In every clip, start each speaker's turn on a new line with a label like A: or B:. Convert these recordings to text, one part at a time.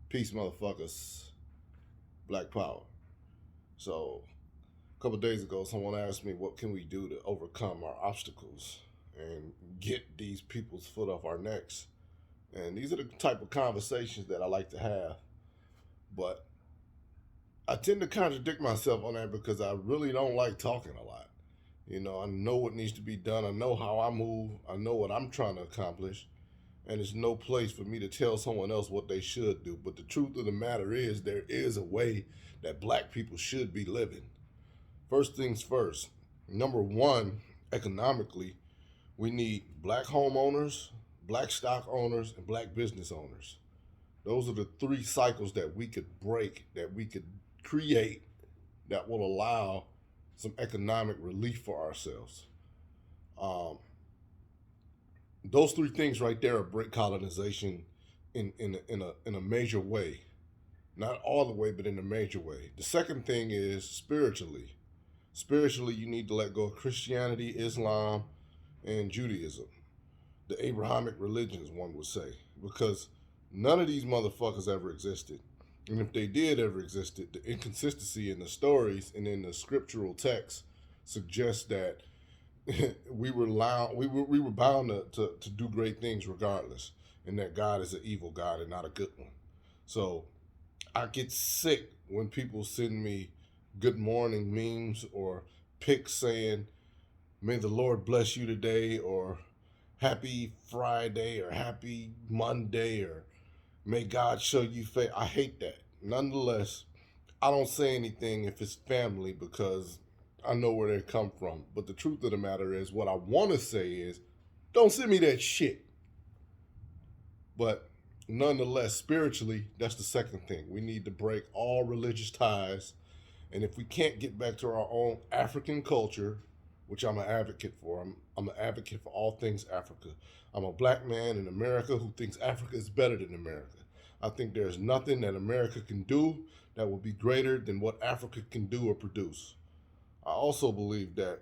A: Peace, motherfuckers. Black Power. So, a couple days ago, someone asked me, what can we do to overcome our obstacles and get these people's foot off our necks? And these are the type of conversations that I like to have. But I tend to contradict myself on that because I really don't like talking a lot. I know what needs to be done. I know how I move. I know what I'm trying to accomplish. And there's no place for me to tell someone else what they should do. But the truth of the matter is, there is a way that black people should be living. First things first, number one, economically, we need black homeowners, black stock owners, and black business owners. Those are the three cycles that we could break, that we could create, that will allow some economic relief for ourselves. Um, those three things right there are break colonization in a major way. Not all the way, but in a major way. The second thing is spiritually. Spiritually, you need to let go of Christianity, Islam, and Judaism. The Abrahamic religions, one would say. Because none of these motherfuckers ever existed. And if they did ever existed, the inconsistency in the stories and in the scriptural text suggests that we were bound to do great things regardless, and that God is an evil God and not a good one. So I get sick when people send me good morning memes or pics saying, may the Lord bless you today, or happy Friday, or happy Monday, or may God show you favor. I hate that. Nonetheless, I don't say anything if it's family because I know where they come from. But the truth of the matter is, what I want to say is, don't send me that shit. But nonetheless, spiritually, that's the second thing. We need to break all religious ties. And if we can't get back to our own African culture, which I'm an advocate for, I'm an advocate for all things Africa. I'm a black man in America who thinks Africa is better than America. I think there's nothing that America can do that will be greater than what Africa can do or produce. I also believe that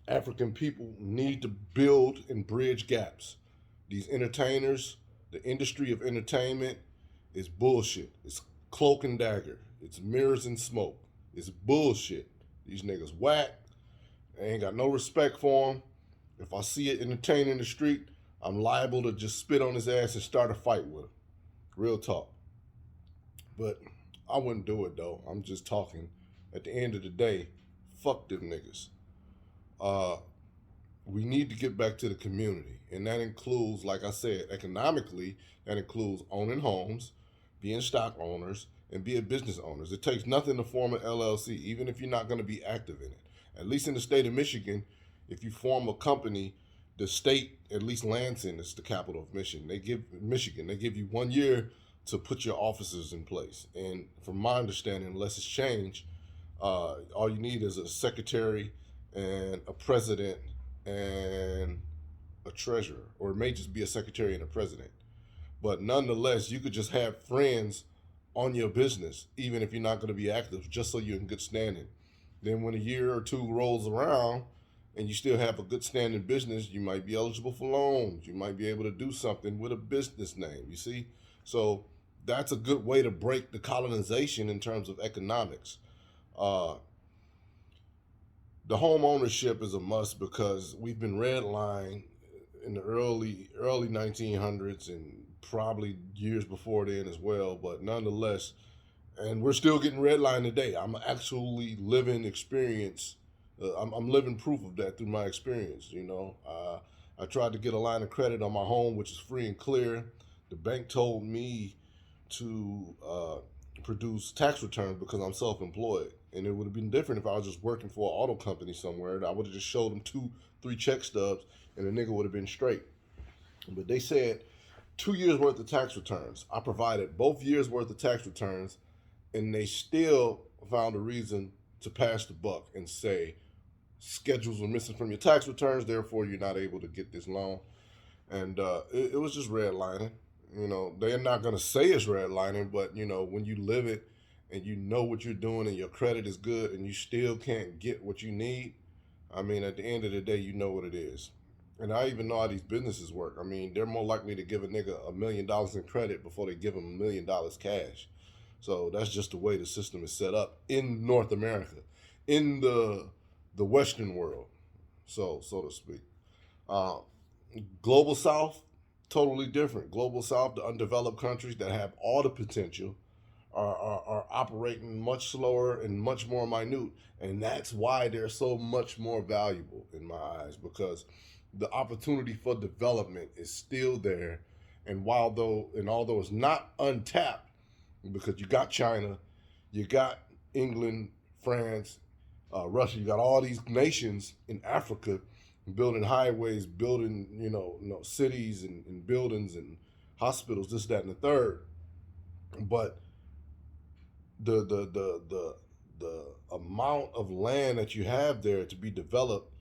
A: African people need to build and bridge gaps. These entertainers, the industry of entertainment is bullshit. It's cloak and dagger. It's mirrors and smoke. It's bullshit. These niggas whack. I ain't got no respect for them. If I see an entertainer in the street, I'm liable to just spit on his ass and start a fight with him. Real talk. But I wouldn't do it though. I'm just talking. At the end of the day, fuck them niggas. Uh, we need to get back to the community. And that includes, like I said, economically, that includes owning homes, being stock owners, and being business owners. It takes nothing to form an LLC, even if you're not going to be active in it. At least in the state of Michigan, if you form a company, the state, at least Lansing is the capital of Michigan. They give you 1 year to put your offices in place. And from my understanding, unless it's changed, all you need is a secretary and a president and a treasurer, or it may just be a secretary and a president. But nonetheless, you could just have friends on your business, even if you're not going to be active, just so you're in good standing. Then when a year or two rolls around and you still have a good standing business, you might be eligible for loans. You might be able to do something with a business name, you see? So that's a good way to break the colonization in terms of economics. Uh, the home ownership is a must because we've been redlined in the early 1900s and probably years before then as well. But nonetheless, and we're still getting redlined today. I'm actually living experience. I'm living proof of that through my experience. I tried to get a line of credit on my home, which is free and clear. The bank told me to produce tax returns because I'm self-employed, and it would have been different if I was just working for an auto company somewhere. I would have just showed them 2, 3 check stubs, and the nigga would have been straight. But they said 2 years worth of tax returns. I provided both years worth of tax returns, and they still found a reason to pass the buck and say schedules were missing from your tax returns, therefore you're not able to get this loan. And it was just redlining. They're not going to say it's redlining, but when you live it and you know what you're doing and your credit is good and you still can't get what you need, I mean, at the end of the day, you know what it is. And I even know how these businesses work. I mean, they're more likely to give a nigga $1 million in credit before they give him $1 million cash. So that's just the way the system is set up in North America, in the Western world, so to speak. Uh, Global South, totally different. Global South, the undeveloped countries that have all the potential, are operating much slower and much more minute. And that's why they're so much more valuable in my eyes, because the opportunity for development is still there. And although it's not untapped, because you got China, you got England, France, Russia, you got all these nations in Africa building highways, building cities and buildings and hospitals, this, that, and the third. But the amount of land that you have there to be developed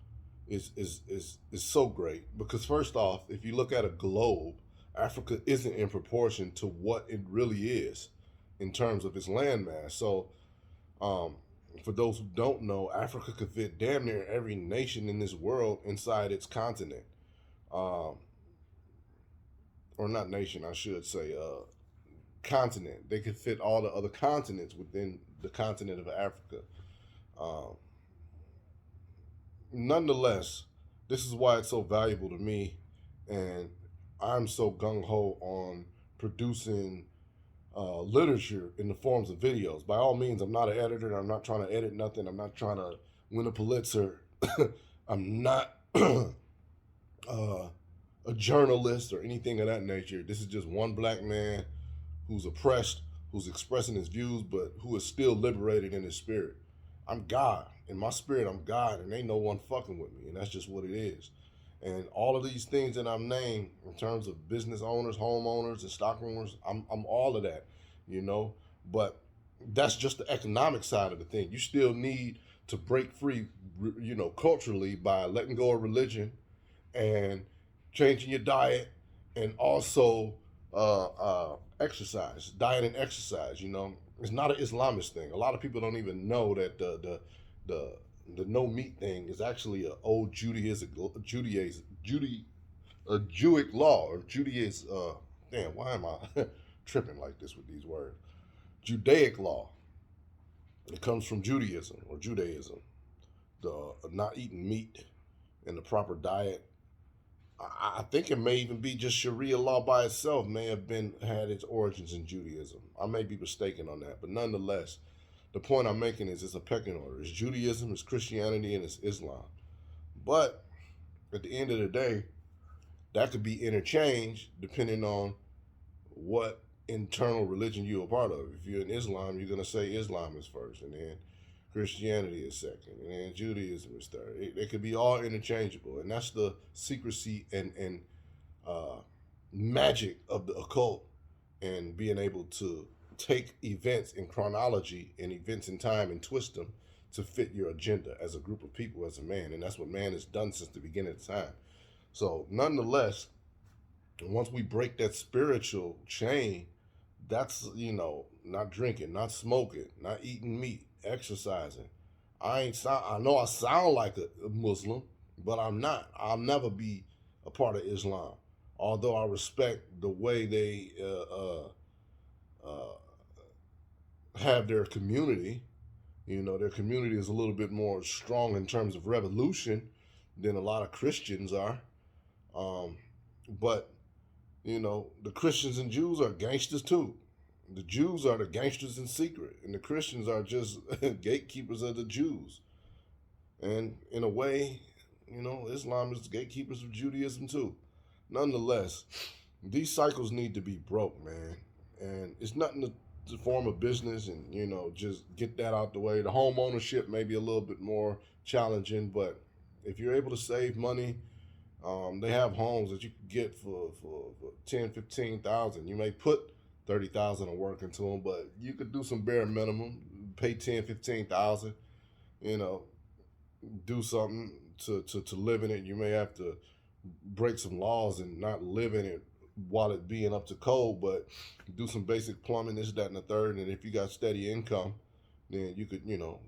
A: is so great, because first off, if you look at a globe, Africa isn't in proportion to what it really is in terms of its landmass. So, um, for those who don't know, Africa could fit damn near every nation in this world inside its continent, um, or not nation, I should say, continent. They could fit all the other continents within the continent of Africa. Um, Nonetheless, this is why it's so valuable to me, and I'm so gung ho on producing literature in the forms of videos. By all means, I'm not an editor. I'm not trying to edit nothing. I'm not trying to win a Pulitzer. I'm not a journalist or anything of that nature. This is just one black man who's oppressed, who's expressing his views, but who is still liberated in his spirit. I'm God. In my spirit, I'm God, and ain't no one fucking with me, and that's just what it is. And all of these things that I'm named in terms of business owners, homeowners, and stock owners, I'm all of that, you know. But that's just the economic side of the thing. You still need to break free, culturally, by letting go of religion and changing your diet, and also exercise, diet and exercise. It's not an Islamist thing. A lot of people don't even know that the the no meat thing is actually a old a Jewic law, or Judaism. Damn, why am I tripping like this with these words? Judaic law. It comes from Judaism or Judaism. The not eating meat and the proper diet. I think it may even be just Sharia law by itself may have had its origins in Judaism. I may be mistaken on that, but nonetheless, the point I'm making is it's a pecking order. It's Judaism, it's Christianity, and it's Islam. But at the end of the day, that could be interchanged depending on what internal religion you're a part of. If you're in Islam, you're going to say Islam is first, and then Christianity is second, and then Judaism is third. It could be all interchangeable, and that's the secrecy and uh, magic of the occult, and being able to take events in chronology and events in time and twist them to fit your agenda as a group of people, as a man. And that's what man has done since the beginning of time. So nonetheless, once we break that spiritual chain, that's, not drinking, not smoking, not eating meat, exercising. I know I sound like a Muslim, but I'm not. I'll never be a part of Islam, although I respect the way they have their community. Their community is a little bit more strong in terms of revolution than a lot of Christians are. Um, but the Christians and Jews are gangsters too. The Jews are the gangsters in secret, and the Christians are just gatekeepers of the Jews. And in a way, Islam is the gatekeepers of Judaism too. Nonetheless, these cycles need to be broke, man. And it's nothing to form a business and, just get that out the way. The home ownership may be a little bit more challenging, but if you're able to save money, they have homes that you can get for 10, 15,000. You may put 30,000 of work into them, but you could do some bare minimum, pay 10, 15,000, you know, do something to live in it. You may have to break some laws and not live in it while it being up to code, but do some basic plumbing, this, that, and the third. And if you got steady income, then you could,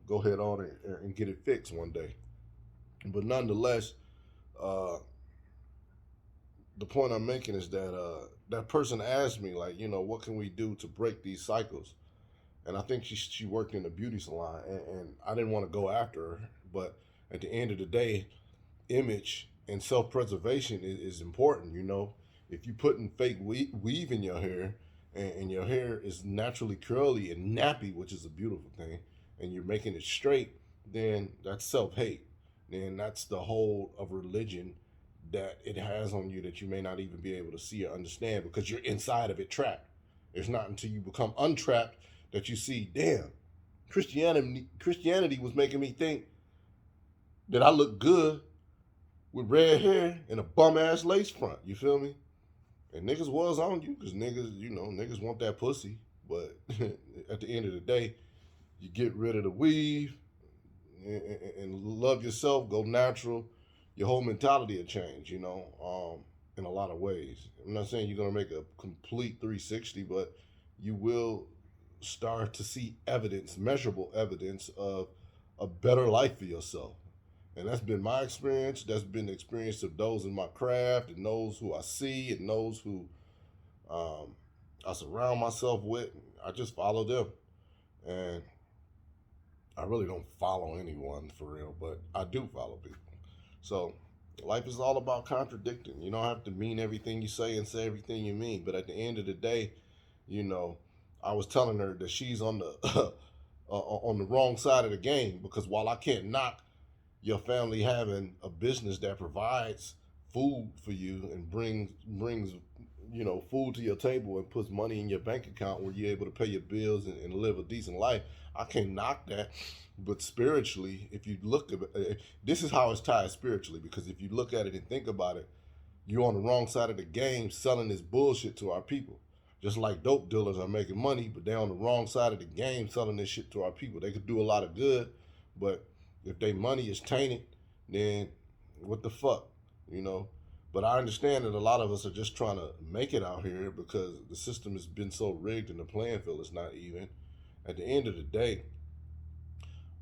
A: go ahead on and get it fixed one day. But nonetheless, uh, the point I'm making is that that person asked me, like, you know, what can we do to break these cycles? And I think she worked in a beauty salon, and I didn't want to go after her, but at the end of the day, image and self preservation is important. You know, if you putting fake weave in your hair, and your hair is naturally curly and nappy, which is a beautiful thing, and you're making it straight, then that's self hate. Then that's the hold of religion that it has on you that you may not even be able to see or understand because you're inside of it trapped. It's not until you become untrapped that you see, damn, Christianity was making me think that I look good with red hair and a bum ass lace front. You feel me? And niggas was on you because niggas, you know, niggas want that pussy. But at the end of the day, you get rid of the weave and love yourself, go natural. Your whole mentality will change, you know, in a lot of ways. I'm not saying you're going to make a complete 360, but you will start to see evidence, measurable evidence of a better life for yourself. And that's been my experience. That's been the experience of those in my craft and those who I see and those who um, I surround myself with. I just follow them. And I really don't follow anyone for real, but I do follow people. So life is all about contradicting. You don't have to mean everything you say and say everything you mean. But at the end of the day, you know, I was telling her that she's on the on the wrong side of the game because while I can't knock your family having a business that provides food for you and brings you know food to your table and puts money in your bank account where you're able to pay your bills and live a decent life, I can't knock that. But spiritually, if you look at it, this is how it's tied spiritually, because if you look at it and think about it, you're on the wrong side of the game selling this bullshit to our people. Just like dope dealers are making money, but they're on the wrong side of the game selling this shit to our people. They could do a lot of good, but if their money is tainted, then what the fuck, you know? But I understand that a lot of us are just trying to make it out here because the system has been so rigged and the playing field is not even. At the end of the day,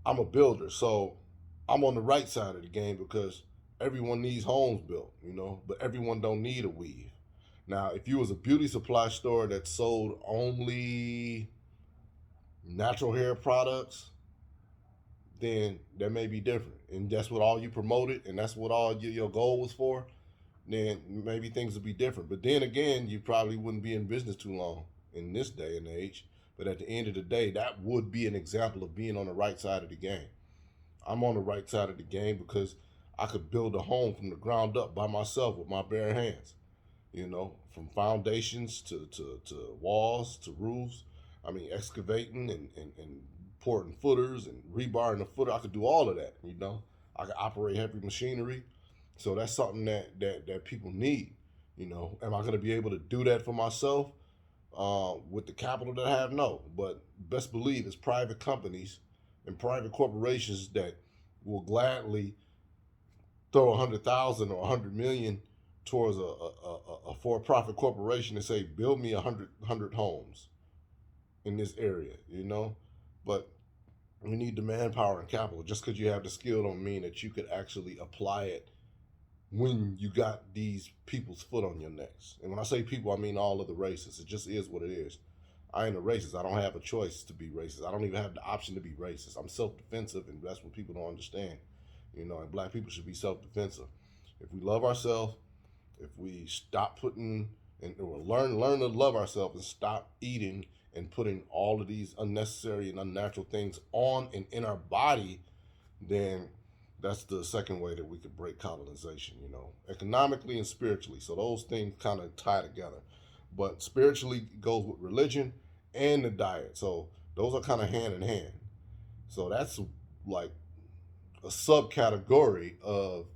A: I'm a builder, so I'm on the right side of the game because everyone needs homes built, you know, but everyone don't need a weave. Now, if you was a beauty supply store that sold only natural hair products, then that may be different. And that's what all you promoted, and that's what all your goal was for. Then maybe things would be different. But then again, you probably wouldn't be in business too long in this day and age. But at the end of the day, that would be an example of being on the right side of the game. I'm on the right side of the game because I could build a home from the ground up by myself with my bare hands. You know, from foundations to walls to roofs. I mean, excavating and pouring footers and rebarring the footer. I could do all of that, you know. I could operate heavy machinery. So that's something that people need. You know, am I going to be able to do that for myself with the capital that I have? No, but best believe it's private companies and private corporations that will gladly throw 100,000 or 100 million towards a for-profit corporation and say, build me 100 homes in this area, you know. But we need the manpower and capital. Just because you have the skill don't mean that you could actually apply it when you got these people's foot on your necks. And when I say people, I mean all of the races. It just is what it is. I ain't a racist. I don't have a choice to be racist. I don't even have the option to be racist. I'm self-defensive, and that's what people don't understand. You know, and black people should be self-defensive. If we love ourselves, if we stop putting and or learn to love ourselves and stop eating and putting all of these unnecessary and unnatural things on and in our body, then that's the second way that we could break colonization, you know, economically and spiritually. So those things kind of tie together. But spiritually goes with religion and the diet. So those are kind of hand in hand. So that's like a subcategory of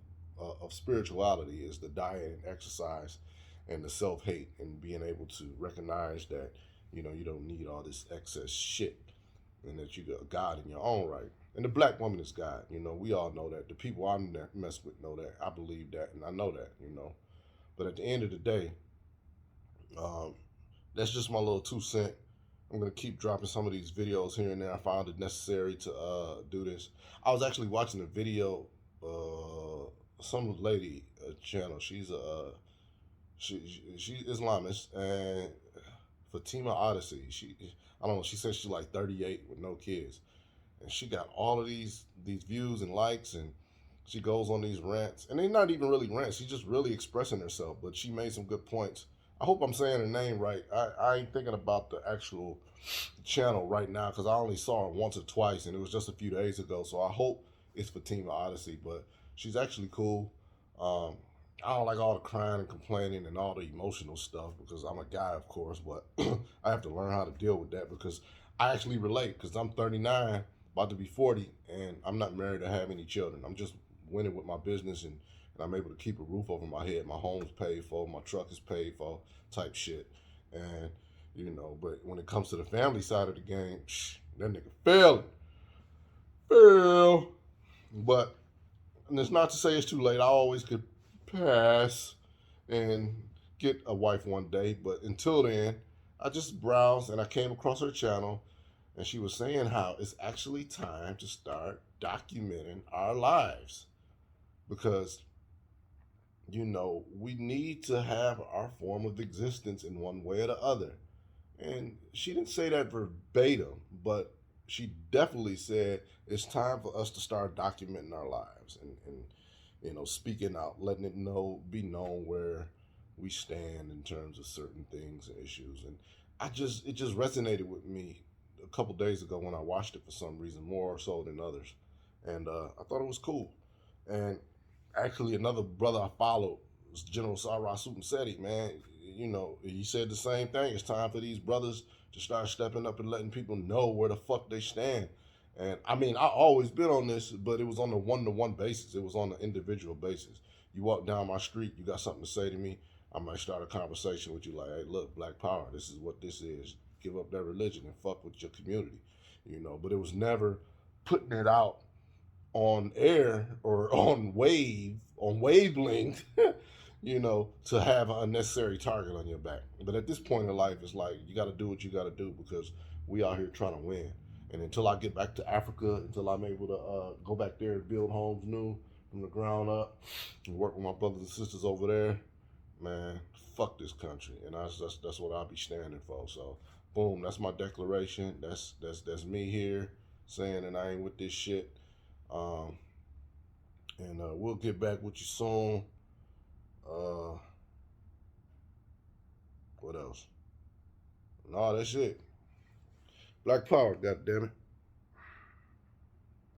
A: spirituality is the diet and exercise and the self hate and being able to recognize that you know you don't need all this excess shit and that you got God in your own right. And the black woman is God. You know, we all know that. The people I mess with know that. I believe that, and I know that. You know, but at the end of the day, um, that's just my little 2 cents. I'm gonna keep dropping some of these videos here and there. I found it necessary to do this. I was actually watching a video, some lady channel. She's a She Islamist, and Fatima Odyssey. I don't know. She says she's like 38 with no kids, and she got all of these views and likes, and she goes on these rants, and they're not even really rants. She's just really expressing herself. But she made some good points. I hope I'm saying her name right. I ain't thinking about the actual channel right now because I only saw her once or twice, and it was just a few days ago. So I hope it's Fatima Odyssey, but she's actually cool. Um, I don't like all the crying and complaining and all the emotional stuff because I'm a guy, of course, but I have to learn how to deal with that because I actually relate because I'm 39, about to be 40, and I'm not married or have any children. I'm just winning with my business, and I'm able to keep a roof over my head. My home's paid for, my truck is paid for, type shit. And, but when it comes to the family side of the game, that nigga failing. Fail. But and it's not to say it's too late. I always could pass and get a wife one day. But until then, I just browsed and I came across her channel, and she was saying how it's actually time to start documenting our lives because we need to have our form of existence in one way or the other. And she didn't say that verbatim, but she definitely said it's time for us to start documenting our lives and speaking out, letting be known where we stand in terms of certain things and issues. And it just resonated with me a couple days ago when I watched it for some reason, more so than others. And I thought it was cool. And actually, another brother I followed was General Sarah Seti, man. He said the same thing. It's time for these brothers to start stepping up and letting people know where the fuck they stand. And I mean, I always been on this, but it was on a one-to-one basis. It was on an individual basis. You walk down my street, you got something to say to me, I might start a conversation with you like, hey, look, Black Power, this is what this is. Give up that religion and fuck with your community. But it was never putting it out on air or on wavelength, to have an unnecessary target on your back. But at this point in life, it's like you got to do what you got to do because we out here trying to win. And until I get back to Africa, until I'm able to go back there and build homes new from the ground up and work with my brothers and sisters over there, man, fuck this country. And that's what I'll be standing for. So, boom, that's my declaration. That's me here saying that I ain't with this shit. Um, and we'll get back with you soon. Uh, what else? No, that's it. Black Power, goddammit.